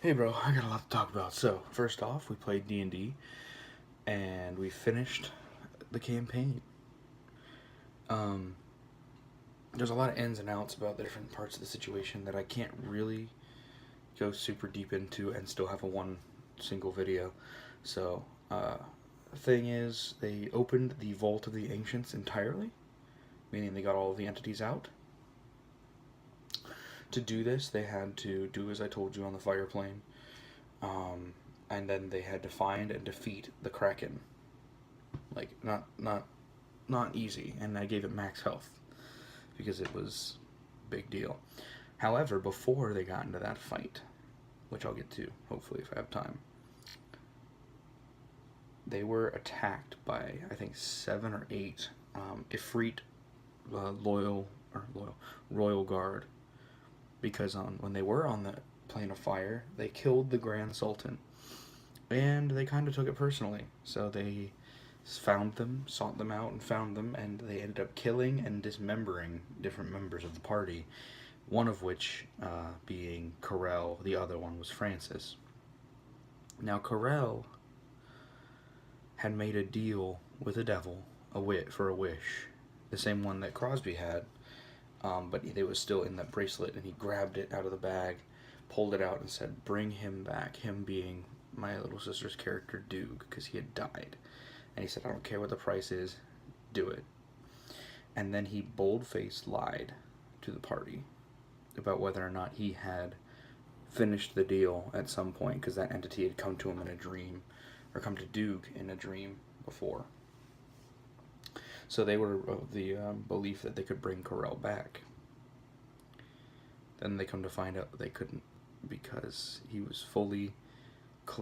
Hey bro, I got a lot to talk about. So, first off, we played D&D and we finished the campaign. Um, there's a lot of ins and outs about the different parts of the situation that I can't really go super deep into and still have a one single video. So, the thing is, they opened the Vault of the Ancients entirely, meaning they got all of the entities out. To do this, they had to do as I told you on the fire plane, and then they had to find and defeat the Kraken. Like, not easy, and I gave it max health because it was a big deal. However, before they got into that fight, which I'll get to hopefully if I have time, they were attacked by I think 7 or 8 Ifrit royal guard because when they were on the plane of fire, they killed the Grand Sultan, and they kind of took it personally. So they found them, sought them out, and found them, and they ended up killing and dismembering different members of the party. One of which being Carell, the other one was Francis. Now Carell had made a deal with the devil, for a wish, the same one that Crosby had, but it was still in that bracelet, and he grabbed it out of the bag, pulled it out, and said, "Bring him back." Him being my little sister's character, Duke, because he had died. And he said, "I don't care what the price is, do it." And then he bold-faced lied to the party about whether or not he had finished the deal at some point, because that entity had come to him in a dream, or come to Duke in a dream before. So they were of the belief that they could bring Carell back. Then they come to find out that they couldn't, because he was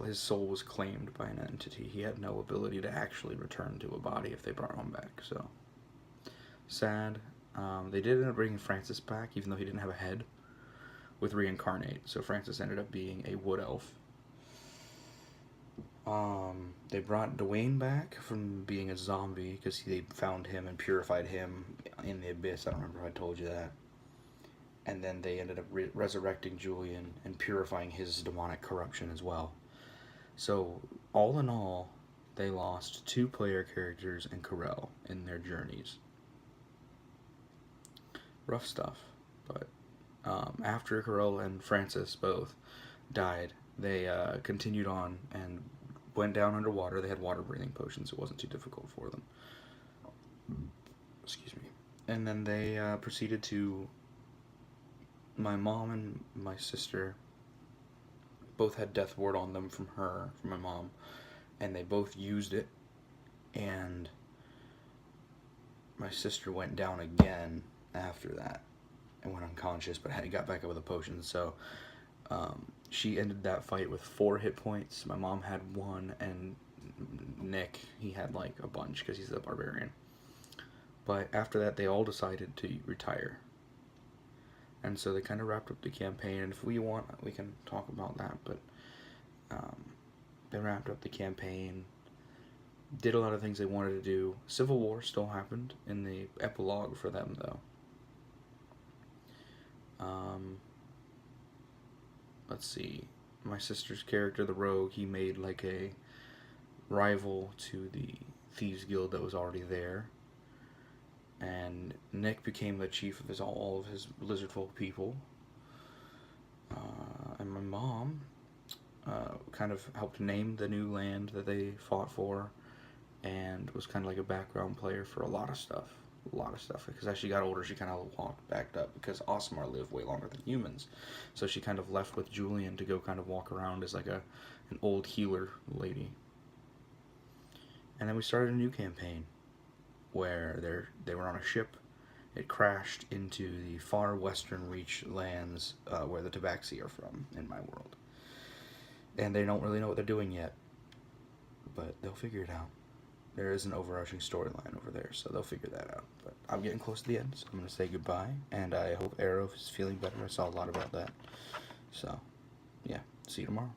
his soul was claimed by an entity. He had no ability to actually return to a body if they brought him back. So sad. They did end up bringing Francis back, even though he didn't have a head, with reincarnate. So Francis ended up being a wood elf. They brought Dwayne back from being a zombie because they found him and purified him in the abyss. I don't remember if I told you that. And then they ended up resurrecting Julian and purifying his demonic corruption as well. So, all in all, they lost 2 player characters and Carell in their journeys. Rough stuff, but after Carell and Francis both died, they continued on and went down underwater. They had water breathing potions, so it wasn't too difficult for them. Excuse me. And then they proceeded to. My mom and my sister both had death ward on them from my mom, and they both used it, and my sister went down again after that and went unconscious, but got back up with a potion. So she ended that fight with 4 hit points. My mom had 1, and Nick, he had like a bunch because he's a barbarian. But after that, they all decided to retire. And so they kind of wrapped up the campaign, and if we want, we can talk about that, but they wrapped up the campaign, did a lot of things they wanted to do. Civil War still happened in the epilogue for them, though. Let's see. My sister's character, the rogue, he made like a rival to the Thieves Guild that was already there. And Nick became the chief of all of his Lizardfolk people. And my mom kind of helped name the new land that they fought for, and was kind of like a background player for a lot of stuff. Because as she got older, she kind of backed up, because Osmar lived way longer than humans. So she kind of left with Julian to go kind of walk around as like an old healer lady. And then we started a new campaign where they were on a ship. It crashed into the far western reach lands where the Tabaxi are from in my world. And they don't really know what they're doing yet, but they'll figure it out. There is an overarching storyline over there, so they'll figure that out. But I'm getting close to the end, so I'm going to say goodbye, and I hope Arrow is feeling better. I saw a lot about that. So, yeah, see you tomorrow.